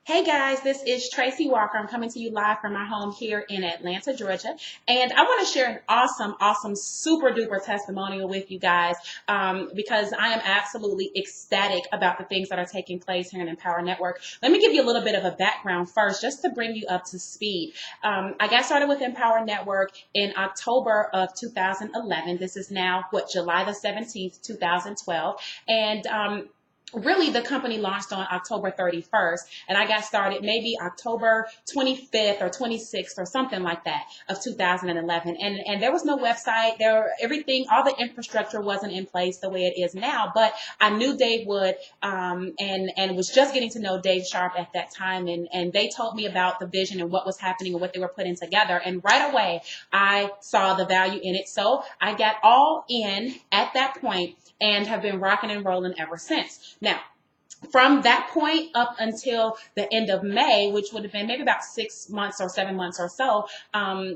Hey guys, this is Tracy Walker. I'm coming to you live from my home here in Atlanta, Georgia. And I want to share an awesome, super duper testimonial with you guys because I am absolutely ecstatic about the things that are taking place here in Empower Network. Let me give you a little bit of a background first, just to bring you up to speed. I got started with Empower Network in October of 2011. This is now, July the 17th, 2012. And really the company launched on October 31st and I got started maybe October 25th or 26th or something like that of 2011. And there was no website there. All the infrastructure wasn't in place the way it is now, but I knew Dave Wood, and was just getting to know Dave Sharp at that time. And they told me about the vision and what was happening and what they were putting together. And right away, I saw the value in it. So I got all in at that point and have been rocking and rolling ever since. Now, from that point up until the end of May, which would have been maybe about 6 months or 7 months or so, I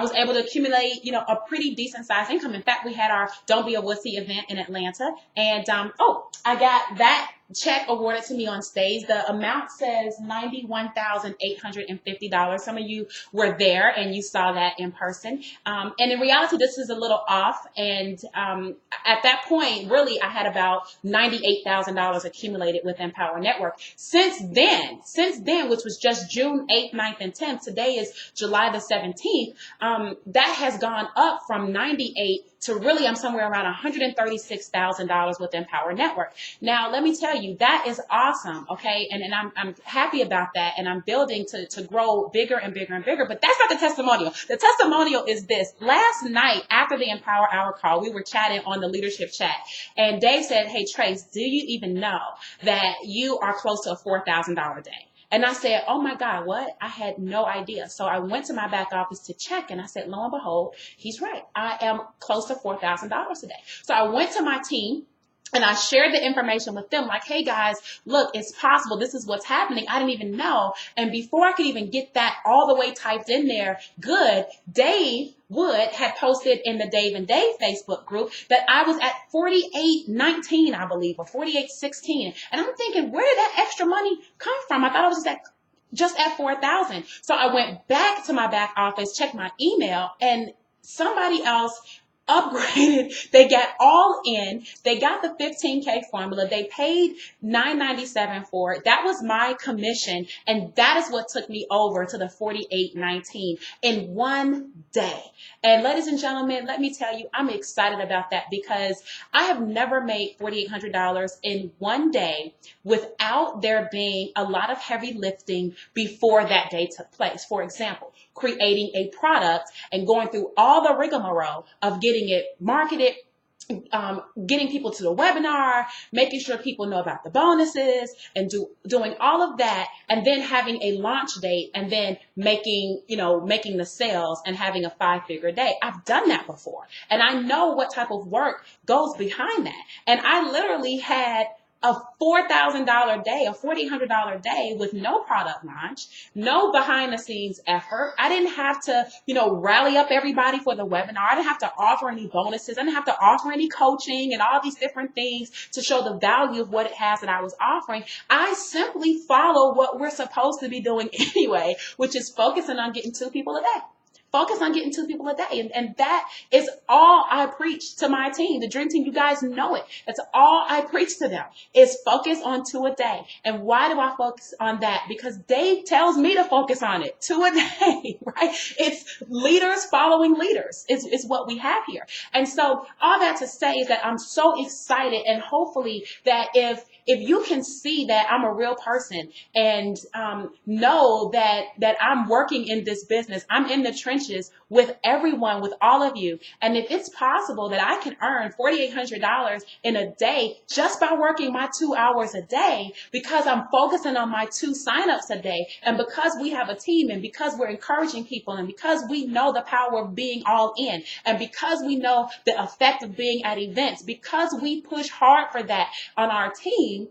was able to accumulate, a pretty decent sized income. In fact, we had our Don't Be a Wussy event in Atlanta, and I got that check awarded to me on stage. The amount says $91,850. Some of you were there and you saw that in person. And in reality, this is a little off. And at that point, really, I had about $98,000 accumulated with Empower Network. Since then, which was just June 8th, 9th, and 10th, today is July the 17th, that has gone up from 98 to really I'm somewhere around $136,000 with Empower Network. Now, let me tell you, that is awesome, okay? And I'm happy about that, and I'm building to grow bigger and bigger and bigger, but that's not the testimonial. The testimonial is this. Last night, after the Empower Hour call, we were chatting on the leadership chat, and Dave said, hey, Trace, do you even know that you are close to a $4,000 day? And I said, oh my God, what? I had no idea. So I went to my back office to check, and I said, lo and behold, he's right. I am close to $4,000 today. So I went to my team and I shared the information with them, like, hey guys, look, it's possible. This is what's happening. I didn't even know. And before I could even get that all the way typed in there, Dave Wood had posted in the Dave and Dave Facebook group that I was at 4819, I believe, or 4816. And I'm thinking, where did that extra money come from? I thought it was just at 4,000. So I went back to my back office, checked my email, and somebody else upgraded. They got all in. They got the 15K formula. They paid $997 for it. That was my commission, and that is what took me over to the 4819 in one day. And ladies and gentlemen, let me tell you, I'm excited about that because I have never made $4,800 in one day without there being a lot of heavy lifting before that day took place. For example, creating a product and going through all the rigmarole of getting it marketed, getting people to the webinar, making sure people know about the bonuses, and doing all of that, and then having a launch date, and then making the sales and having a 5-figure day. I've done that before, and I know what type of work goes behind that. And I literally had a $4,000 day, a $4,800 day with no product launch, no behind the scenes effort. I didn't have to, rally up everybody for the webinar. I didn't have to offer any bonuses. I didn't have to offer any coaching and all these different things to show the value of what it has that I was offering. I simply follow what we're supposed to be doing anyway, which is focusing on getting 2 people a day. Focus on getting 2 people a day. And that is all I preach to my team, the Dream Team. You guys know it. That's all I preach to them is focus on 2 a day. And why do I focus on that? Because Dave tells me to focus on it. 2 a day, right? It's leaders following leaders is what we have here. And so all that to say is that I'm so excited, and hopefully that if you can see that I'm a real person and know that I'm working in this business, I'm in the trenches with everyone, with all of you. And if it's possible that I can earn $4,800 in a day just by working my 2 hours a day, because I'm focusing on my 2 signups a day, and because we have a team, and because we're encouraging people, and because we know the power of being all in, and because we know the effect of being at events, because we push hard for that on our team,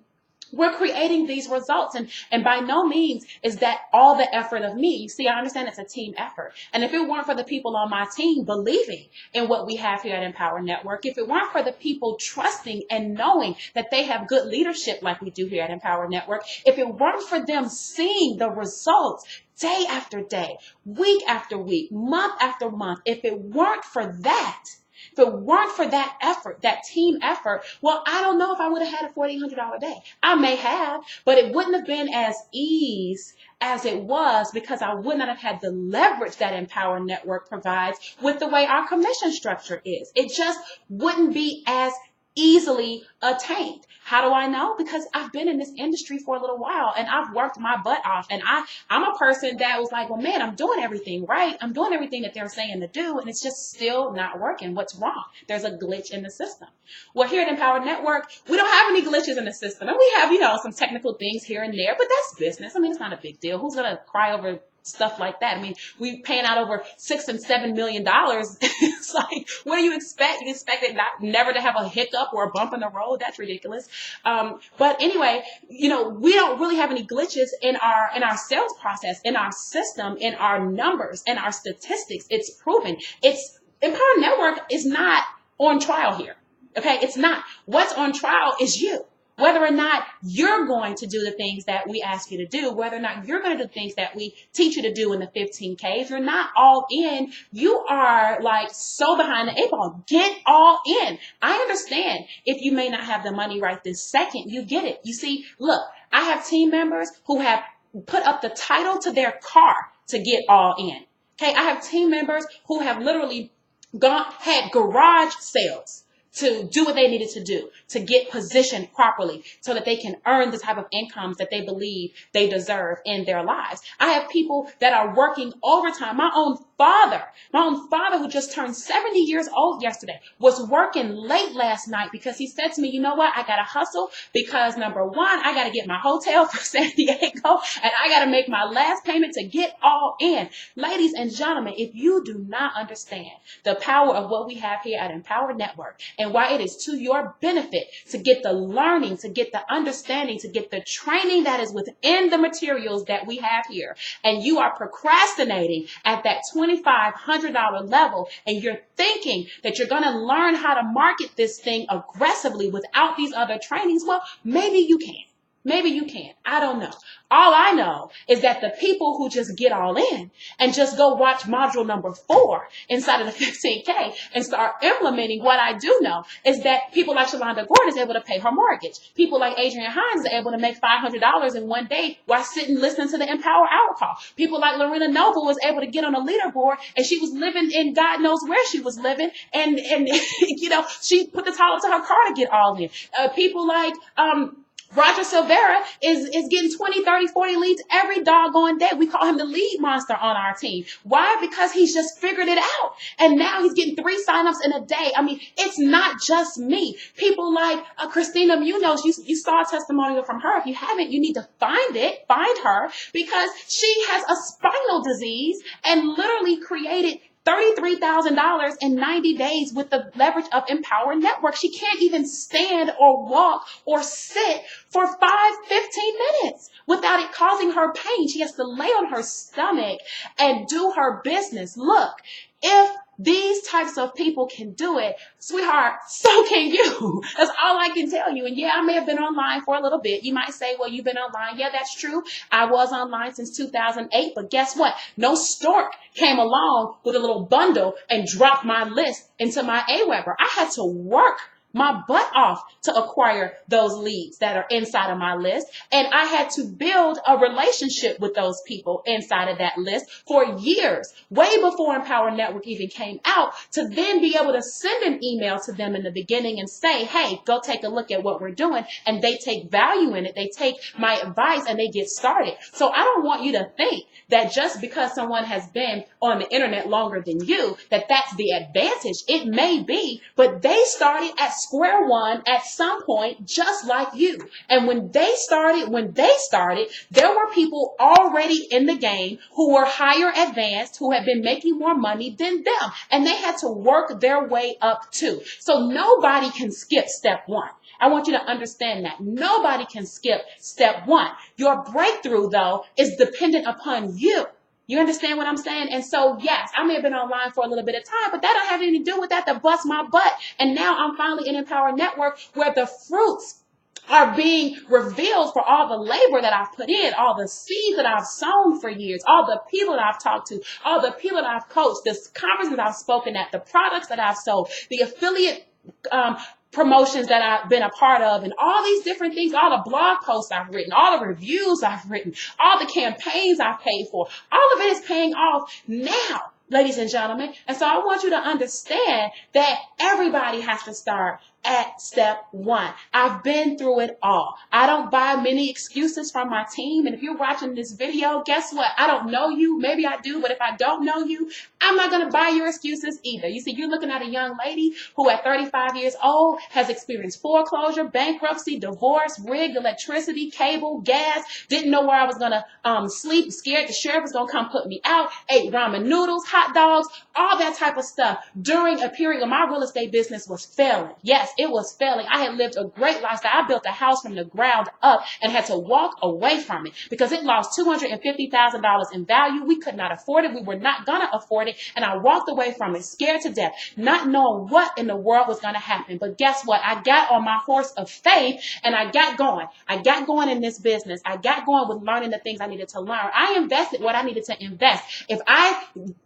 We're creating these results. And by no means is that all the effort of me. You see, I understand it's a team effort. And if it weren't for the people on my team believing in what we have here at Empower Network, if it weren't for the people trusting and knowing that they have good leadership like we do here at Empower Network, if it weren't for them seeing the results day after day, week after week, month after month, if it weren't for that, if it weren't for that effort, that team effort, well, I don't know if I would have had a $1,400 day. I may have, but it wouldn't have been as easy as it was because I would not have had the leverage that Empower Network provides with the way our commission structure is. It just wouldn't be as easily attained. How do I know? Because I've been in this industry for a little while and I've worked my butt off. And I'm a person that was like, well, man, I'm doing everything right. I'm doing everything that they're saying to do. And it's just still not working. What's wrong? There's a glitch in the system. Well, here at Empower Network, we don't have any glitches in the system. And we have, some technical things here and there, but that's business. I mean, it's not a big deal. Who's going to cry over stuff like that? I mean, we paying out over $6 and $7 million. It's like, what do you expect? You expect it never to have a hiccup or a bump in the road? That's ridiculous. But anyway, we don't really have any glitches in our sales process, in our system, in our numbers, in our statistics. It's proven. Empower Network is not on trial here. Okay, it's not. What's on trial is you. Whether or not you're going to do the things that we ask you to do, whether or not you're going to do things that we teach you to do in the 15K, if you're not all in, you are like so behind the eight ball. Get all in. I understand if you may not have the money right this second. You get it. You see, look, I have team members who have put up the title to their car to get all in. Okay, I have team members who have literally had garage sales to do what they needed to do, to get positioned properly so that they can earn the type of incomes that they believe they deserve in their lives. I have people that are working overtime. My own father who just turned 70 years old yesterday was working late last night because he said to me, you know what, I got to hustle because number one, I got to get my hotel for San Diego and I got to make my last payment to get all in. Ladies and gentlemen, if you do not understand the power of what we have here at Empower Network and why it is to your benefit to get the learning, to get the understanding, to get the training that is within the materials that we have here, and you are procrastinating at that $2,500 level, and you're thinking that you're going to learn how to market this thing aggressively without these other trainings, well, maybe you can. Maybe you can. I don't know. All I know is that the people who just get all in and just go watch module number 4 inside of the 15K and start implementing, what I do know is that people like Shalonda Gordon is able to pay her mortgage. People like Adrienne Hines are able to make $500 in one day while sitting listening to the Empower Hour call. People like Lorena Noble was able to get on a leaderboard and she was living in God knows where she was living. And she put the towel to her car to get all in. People like, Roger Silvera is getting 20, 30, 40 leads every doggone day. We call him the lead monster on our team. Why? Because he's just figured it out. And now he's getting 3 signups in a day. I mean, it's not just me. People like Christina Munoz, you saw a testimonial from her. If you haven't, you need to find her because she has a spinal disease and literally created $33,000 in 90 days with the leverage of Empower Network. She can't even stand or walk or sit for 15 minutes without it causing her pain. She has to lay on her stomach and do her business. Look, if these types of people can do it, sweetheart, so can you. That's all I can tell you. And yeah, I may have been online for a little bit. You might say, well, you've been online. Yeah, that's true. I was online since 2008, but guess what? No stork came along with a little bundle and dropped my list into my AWeber. I had to work my butt off to acquire those leads that are inside of my list. And I had to build a relationship with those people inside of that list for years, way before Empower Network even came out, to then be able to send an email to them in the beginning and say, hey, go take a look at what we're doing. And they take value in it. They take my advice and they get started. So I don't want you to think that just because someone has been on the internet longer than you, that that's the advantage. It may be, but they started at square one at some point, just like you. And when they started, there were people already in the game who were higher advanced, who had been making more money than them. And they had to work their way up too. So nobody can skip step 1. I want you to understand that nobody can skip step one. Your breakthrough, though, is dependent upon you. You understand what I'm saying? And so, yes, I may have been online for a little bit of time, but that don't have anything to do with that to bust my butt. And now I'm finally in Empower Network where the fruits are being revealed for all the labor that I've put in, all the seeds that I've sown for years, all the people that I've talked to, all the people that I've coached, the conferences I've spoken at, the products that I've sold, the affiliate promotions that I've been a part of, and all these different things, all the blog posts I've written, all the reviews I've written, all the campaigns I've paid for, all of it is paying off now, ladies and gentlemen. And so I want you to understand that everybody has to start at step one. I've been through it all. I don't buy many excuses from my team. And if you're watching this video, guess what? I don't know you. Maybe I do, but if I don't know you, I'm not going to buy your excuses either. You see, you're looking at a young lady who at 35 years old has experienced foreclosure, bankruptcy, divorce, rigged electricity, cable, gas, didn't know where I was going to sleep, scared the sheriff was going to come put me out, ate ramen noodles, hot dogs, all that type of stuff during a period when my real estate business was failing. Yes, it was failing. I had lived a great lifestyle. I built a house from the ground up and had to walk away from it because it lost $250,000 in value. We could not afford it. We were not going to afford it. And I walked away from it scared to death, not knowing what in the world was going to happen. But guess what? I got on my horse of faith and I got going. I got going in this business. I got going with learning the things I needed to learn. I invested what I needed to invest. If I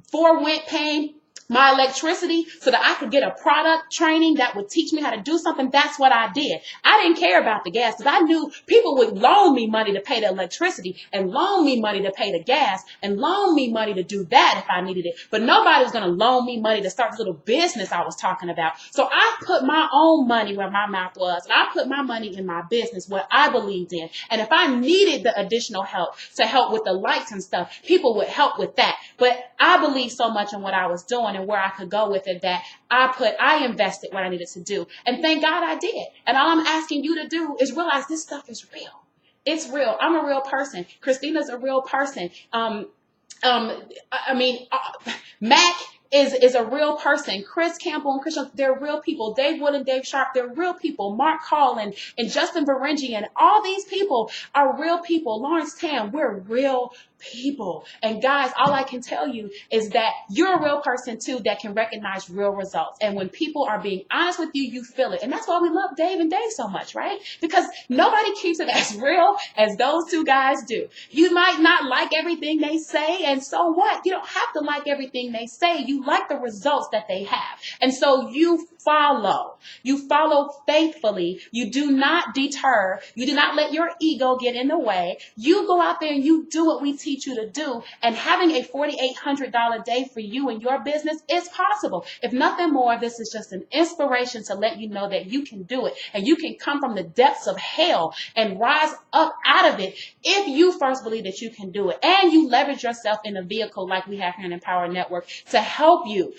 forewent paying my electricity so that I could get a product training that would teach me how to do something, that's what I did. I didn't care about the gas because I knew people would loan me money to pay the electricity and loan me money to pay the gas and loan me money to do that if I needed it. But nobody was going to loan me money to start this little business I was talking about. So I put my own money where my mouth was, and I put my money in my business, what I believed in. And if I needed the additional help to help with the lights and stuff, people would help with that. But I believed so much in what I was doing and where I could go with it that I invested what I needed to do. And thank God I did. And all I'm asking you to do is realize this stuff is real. It's real. I'm a real person. Christina's a real person. Mac is a real person. Chris Campbell and Christian, they're real people. Dave Wood and Dave Sharp, they're real people. Mark Hall and Justin Varengi and all these people are real people. Lawrence Tam, we're real people. And guys, all I can tell you is that you're a real person too that can recognize real results. And when people are being honest with you, you feel it. And that's why we love Dave and Dave so much, right? Because nobody keeps it as real as those two guys do. You might not like everything they say, and so what? You don't have to like everything they say. You like the results that they have. And so you follow. You follow faithfully. You do not deter. You do not let your ego get in the way. You go out there and you do what we teach you to do. And having a $4,800 day for you and your business is possible. If nothing more, this is just an inspiration to let you know that you can do it. And you can come from the depths of hell and rise up out of it if you first believe that you can do it. And you leverage yourself in a vehicle like we have here in Empower Network to help you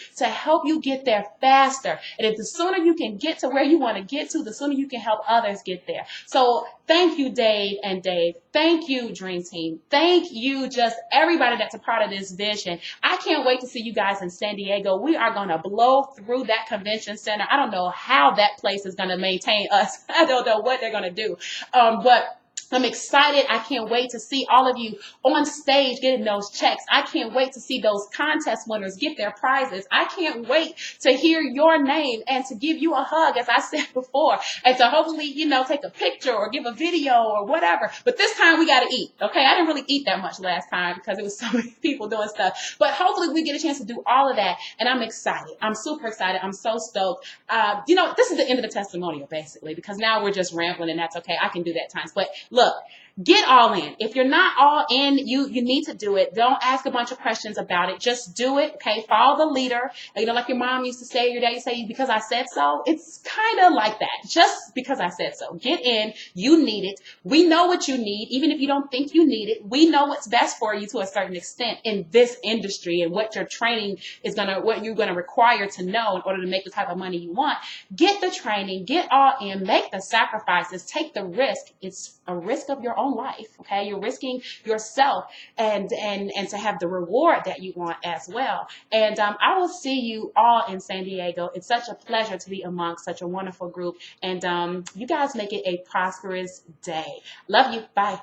get there faster. And if the sooner you can get to where you want to get to, the sooner you can help others get there. So thank you, Dave and Dave. Thank you, Dream Team. Thank you, just everybody that's a part of this vision. I can't wait to see you guys in San Diego. We are going to blow through that convention center. I don't know how that place is going to maintain us. I don't know what they're going to do. But I'm excited. I can't wait to see all of you on stage getting those checks. I can't wait to see those contest winners get their prizes. I can't wait to hear your name and to give you a hug, as I said before, and to hopefully, take a picture or give a video or whatever. But this time we got to eat, okay? I didn't really eat that much last time because it was so many people doing stuff. But hopefully we get a chance to do all of that, and I'm excited. I'm super excited. I'm so stoked. This is the end of the testimonial, basically, because now we're just rambling, and that's okay. I can do that times. But look, get all in. If you're not all in, you need to do it. Don't ask a bunch of questions about it. Just do it, okay? Follow the leader. Like your mom used to say, your dad used to say, because I said so. It's kind of like that. Just because I said so. Get in. You need it. We know what you need, even if you don't think you need it. We know what's best for you to a certain extent in this industry and what your training what you're going to require to know in order to make the type of money you want. Get the training. Get all in. Make the sacrifices. Take the risk. It's a risk of your own own life. Okay, you're risking yourself and to have the reward that you want as well. And I will see you all in San Diego. It's such a pleasure to be amongst such a wonderful group. And you guys make it a prosperous day. Love you. Bye.